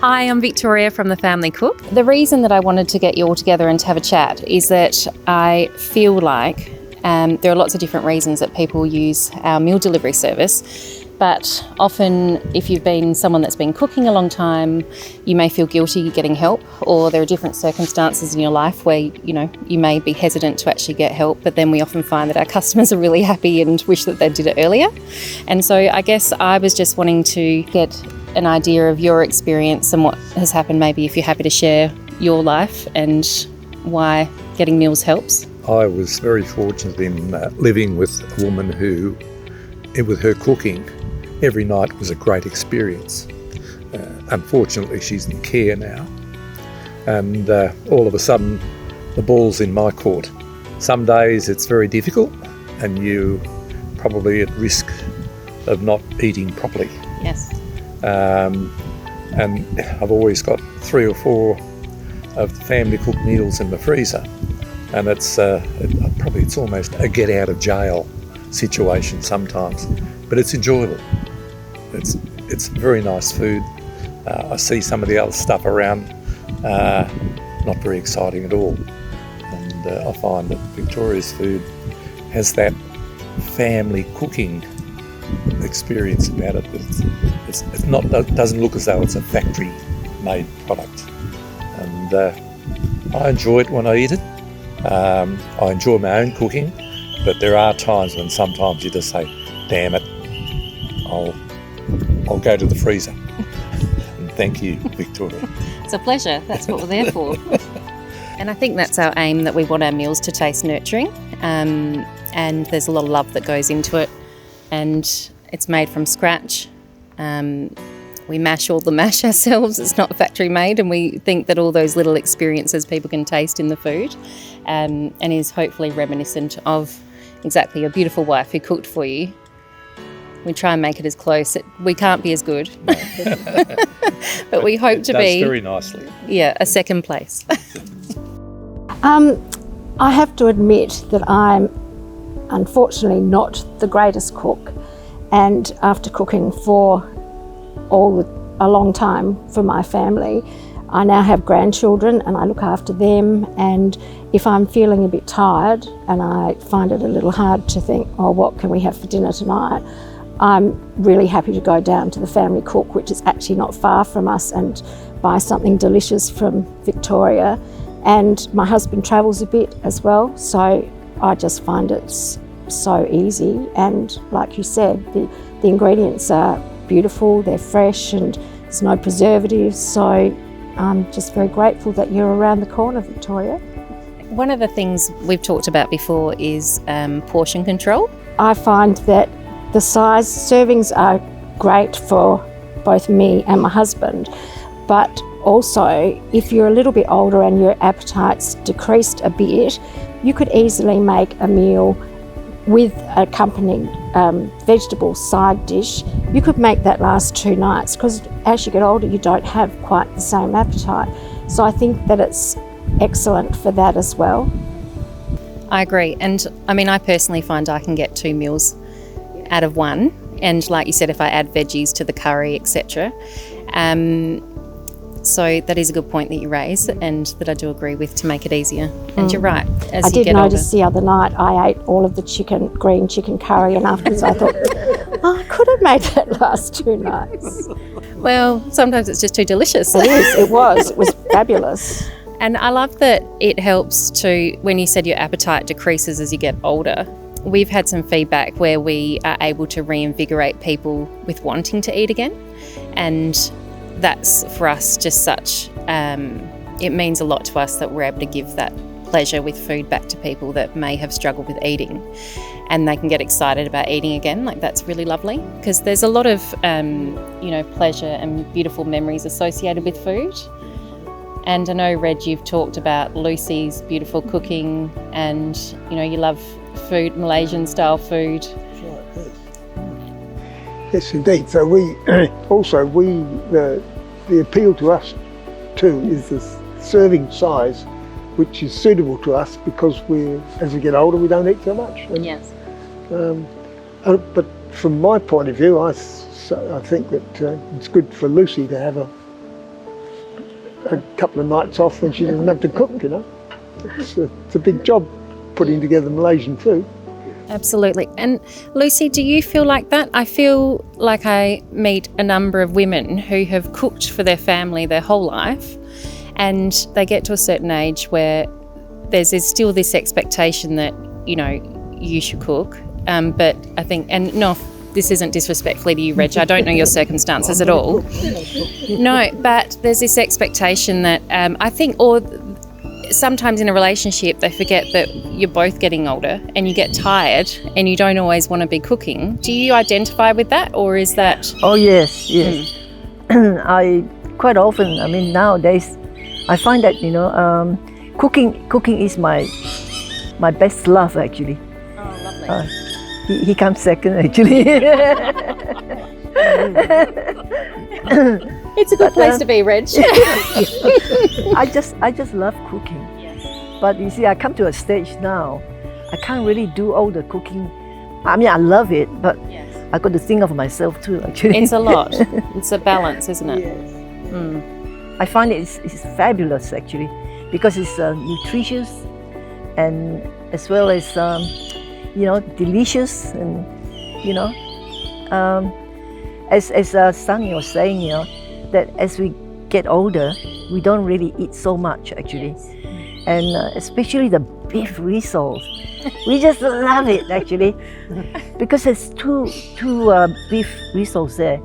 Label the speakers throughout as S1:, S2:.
S1: Hi, I'm Victoria from The Family Cook. The reason that I wanted to get you all together and to have a chat is that I feel like there are lots of different reasons that people use our meal delivery service, but often if you've been someone that's been cooking a long time, you may feel guilty getting help, or there are different circumstances in your life where you may be hesitant to actually get help, but then we often find that our customers are really happy and wish that they did it earlier. And so I guess I was just wanting to get an idea of your experience and what has happened, maybe if you're happy to share your life and why getting meals helps.
S2: I was very fortunate in living with a woman who, with her cooking, every night was a great experience. Unfortunately, she's in care now, and all of a sudden the ball's in my court. Some days it's very difficult and you probably at risk of not eating properly.
S1: Yes.
S2: And I've always got 3 or 4 of the family cooked meals in the freezer, and it's almost a get out of jail situation sometimes, but it's enjoyable. It's very nice food. I see some of the other stuff around, not very exciting at all, and I find that Victoria's food has that family cooking experience about it. It's not, it doesn't look as though it's a factory made product, and I enjoy it when I eat it. I enjoy my own cooking, but there are times when sometimes you just say, damn it, I'll go to the freezer. And thank you, Victoria.
S1: It's a pleasure. That's what we're there for. And I think that's our aim, that we want our meals to taste nurturing, and there's a lot of love that goes into it, and it's made from scratch. We mash all the mash ourselves. It's not factory made, and we think that all those little experiences people can taste in the food and is hopefully reminiscent of exactly your beautiful wife who cooked for you. We try and make it as close. We can't be as good, but we hope to be.
S2: Very nicely.
S1: Yeah, a second place.
S3: I have to admit that I'm unfortunately not the greatest cook, and after cooking for a long time for my family, I now have grandchildren and I look after them, and if I'm feeling a bit tired and I find it a little hard to think, oh, what can we have for dinner tonight, I'm really happy to go down to the Family Cook, which is actually not far from us, and buy something delicious from Victoria. And my husband travels a bit as well, so I just find it's so easy, and like you said, the ingredients are beautiful, they're fresh, and there's no preservatives, so I'm just very grateful that you're around the corner, Victoria.
S1: One of the things we've talked about before is portion control.
S3: I find that the servings are great for both me and my husband, but also if you're a little bit older and your appetite's decreased a bit, you could easily make a meal with accompanying vegetable side dish. You could make that last 2 nights, because as you get older you don't have quite the same appetite. So I think that it's excellent for that as well.
S1: I agree, and I mean, I personally find I can get 2 meals out of one, and like you said, if I add veggies to the curry, etc. So that is a good point that you raise, and that I do agree with, to make it easier. And you're right, as
S3: I
S1: you
S3: did
S1: get
S3: notice
S1: older.
S3: the other night I ate all of the green chicken curry, and afterwards I thought, oh, I could have made that last 2 nights.
S1: Well, sometimes it's just too delicious.
S3: It was fabulous.
S1: And I love that it helps to, when you said your appetite decreases as you get older, we've had some feedback where we are able to reinvigorate people with wanting to eat again. And that's for us just such, it means a lot to us that we're able to give that pleasure with food back to people that may have struggled with eating, and they can get excited about eating again. Like, that's really lovely, because there's a lot of pleasure and beautiful memories associated with food. And I know, Reg, you've talked about Lucy's beautiful cooking, and you love food, Malaysian style food.
S4: Yes, indeed. So the appeal to us too is the serving size, which is suitable to us because as we get older, we don't eat so much. And,
S1: Yes.
S4: But from my point of view, I think that it's good for Lucy to have a couple of nights off when she doesn't have to cook, you know. It's a big job putting together Malaysian food.
S1: Absolutely. And Lucy, do you feel like that? I feel like I meet a number of women who have cooked for their family their whole life, and they get to a certain age where there's still this expectation that, you know, you should cook. But I think, and no, this isn't disrespectfully to you, Reg, I don't know your circumstances at all. No, but there's this expectation that I think, or sometimes in a relationship they forget that you're both getting older and you get tired and you don't always want to be cooking. Do you identify with that, or is that...
S5: Oh yes. I quite often, I mean nowadays, I find that, you know, cooking is my best love actually.
S1: Oh, lovely.
S5: He comes second actually.
S1: It's a good place to be, Reg.
S5: I just love cooking.
S1: Yes.
S5: But you see, I come to a stage now, I can't really do all the cooking. I mean, I love it, but
S1: Yes.
S5: I got to think of myself too actually.
S1: It's a lot. It's a balance, isn't it?
S5: Yes.
S1: Mm.
S5: I find it's fabulous actually, because it's nutritious and as well as you know, delicious, and you know, as Sarni was saying, you know, that as we get older, we don't really eat so much actually, and especially the beef rissoles, we just love it actually, because there's two beef rissoles there,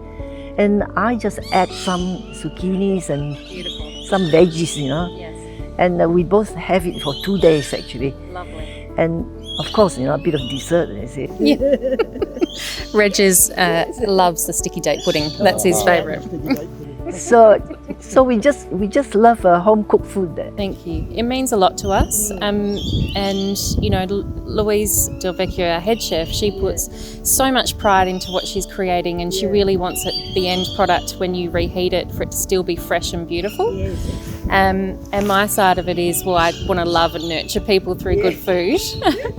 S5: and I just add some zucchinis and some veggies, you know, and we both have it for 2 days actually.
S1: Lovely.
S5: And of course, you know, a bit of dessert, you see.
S1: Yeah. Reg loves the sticky date pudding. That's his favourite.
S5: So we just love home cooked food there.
S1: Thank you. It means a lot to us. And you know, Louise Del Vecchio, our head chef, she puts so much pride into what she's creating, and she really wants the end product, when you reheat it, for it to still be fresh and beautiful. And my side of it is, well, I want to love and nurture people through good food,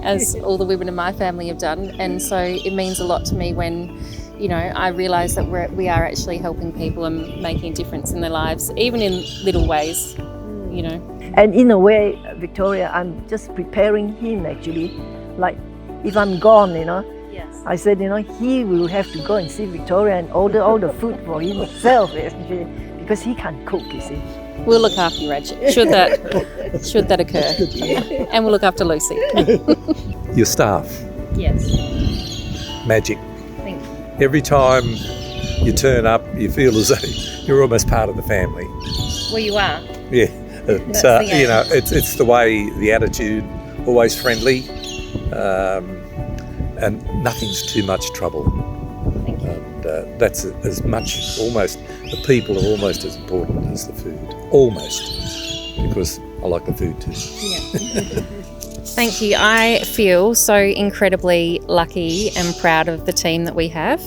S1: as all the women in my family have done. And so it means a lot to me when, you know, I realise that we are actually helping people and making a difference in their lives, even in little ways, you know.
S5: And in a way, Victoria, I'm just preparing him actually. Like, if I'm gone, you know, I said, you know, he will have to go and see Victoria and order all the food for himself, actually, because he can't cook, you see.
S1: We'll look after you, Reg, should that occur. And we'll look after Lucy.
S2: Your staff,
S1: Yes.
S2: magic.
S1: Thank you.
S2: Every time you turn up, you feel as though you're almost part of the family.
S1: Well, you are.
S2: Yeah, it's,
S1: the aim.
S2: you know, it's the way, the attitude, always friendly, and nothing's too much trouble.
S1: Thank you.
S2: And that's as much, almost, the people are almost as important as the food. Almost, because I like the food too.
S1: Yeah. Thank you. I feel so incredibly lucky and proud of the team that we have.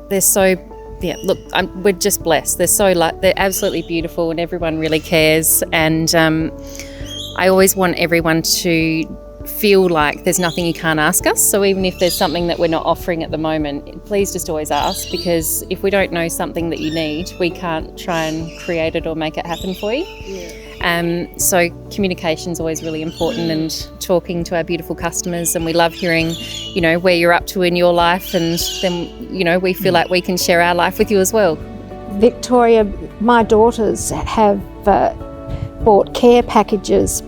S1: They're so, look, we're just blessed. They're absolutely beautiful, and everyone really cares. And I always want everyone to feel like there's nothing you can't ask us. So even if there's something that we're not offering at the moment, please just always ask, because if we don't know something that you need, we can't try and create it or make it happen for you. So communication's always really important, and talking to our beautiful customers, and we love hearing, you know, where you're up to in your life, and then, you know, we feel like we can share our life with you as well.
S3: Victoria, my daughters have bought care packages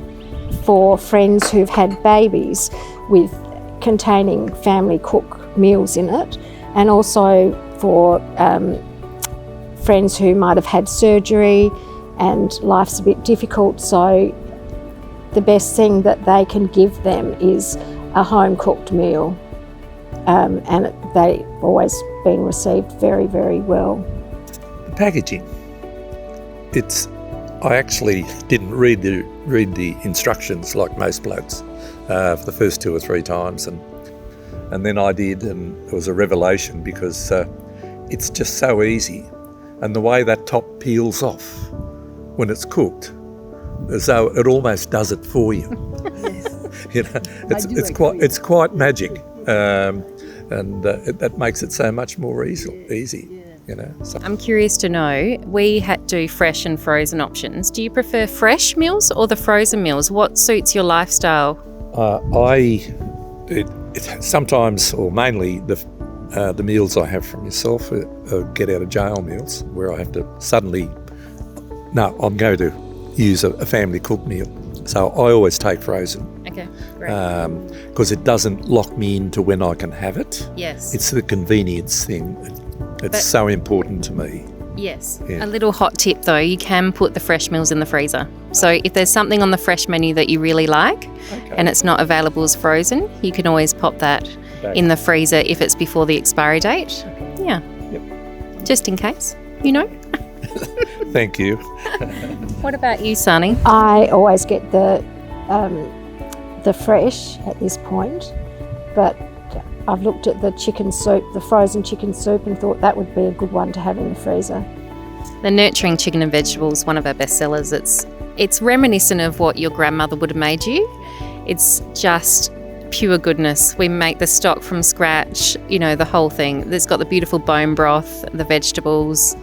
S3: for friends who've had babies with containing family cook meals in it, and also for friends who might have had surgery and life's a bit difficult, so the best thing that they can give them is a home cooked meal, and they've always been received very, very well.
S2: The packaging, I actually didn't read the instructions like most blokes for the first 2 or 3 times, and then I did, and it was a revelation, because it's just so easy, and the way that top peels off when it's cooked, as though it almost does it for you. You know, it's quite magic, and that makes it so much more easy. So
S1: I'm curious to know, we do fresh and frozen options. Do you prefer fresh meals or the frozen meals? What suits your lifestyle?
S2: Sometimes, or mainly, the meals I have from yourself are get out of jail meals, where I have to suddenly, no, I'm going to use a family cooked meal. So I always take frozen.
S1: Okay, great.
S2: Because it doesn't lock me into when I can have it.
S1: Yes.
S2: It's the convenience thing. It's so important to me.
S1: Yes.
S2: Yeah.
S1: A little hot tip though, you can put the fresh meals in the freezer. So if there's something on the fresh menu that you really like and it's not available as frozen, you can always pop that in the freezer if it's before the expiry date. Yeah.
S2: Yep.
S1: Just in case, you know.
S2: Thank you.
S1: What about you, Sarni?
S3: I always get the fresh at this point, but I've looked at the chicken soup, the frozen chicken soup, and thought that would be a good one to have in the freezer.
S1: The Nurturing Chicken and Vegetables, one of our best sellers. It's reminiscent of what your grandmother would have made you. It's just pure goodness. We make the stock from scratch, the whole thing. It's got the beautiful bone broth, the vegetables.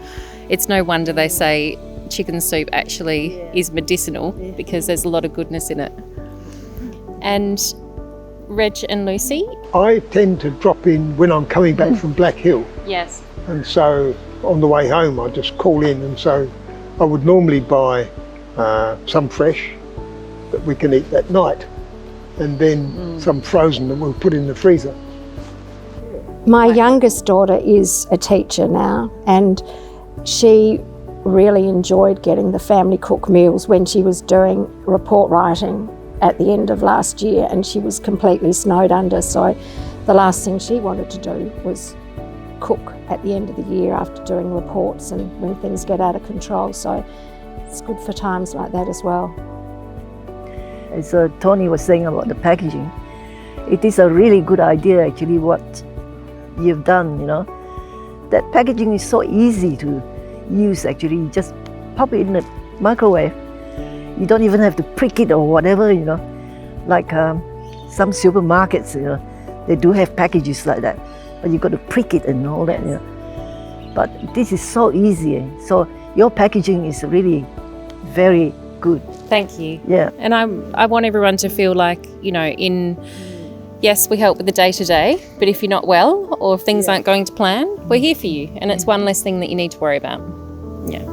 S1: It's no wonder they say chicken soup actually is medicinal because there's a lot of goodness in it. And Reg and Lucy?
S4: I tend to drop in when I'm coming back from Black Hill.
S1: Yes.
S4: And so on the way home, I just call in. And so I would normally buy some fresh that we can eat that night, and then some frozen that we'll put in the freezer.
S3: My youngest daughter is a teacher now, and she really enjoyed getting the family cooked meals when she was doing report writing at the end of last year, and she was completely snowed under. So the last thing she wanted to do was cook at the end of the year after doing reports and when things get out of control. So it's good for times like that as well.
S5: As Tony was saying about the packaging, it is a really good idea actually what you've done, That packaging is so easy to use actually. You just pop it in the microwave. You don't even have to prick it or whatever, Like some supermarkets, they do have packages like that. But you got to prick it and all that, But this is so easy. So your packaging is really very good.
S1: Thank you.
S5: Yeah.
S1: And I want everyone to feel like, yes, we help with the day-to-day, but if you're not well or if things aren't going to plan, we're here for you. And it's one less thing that you need to worry about. Yeah.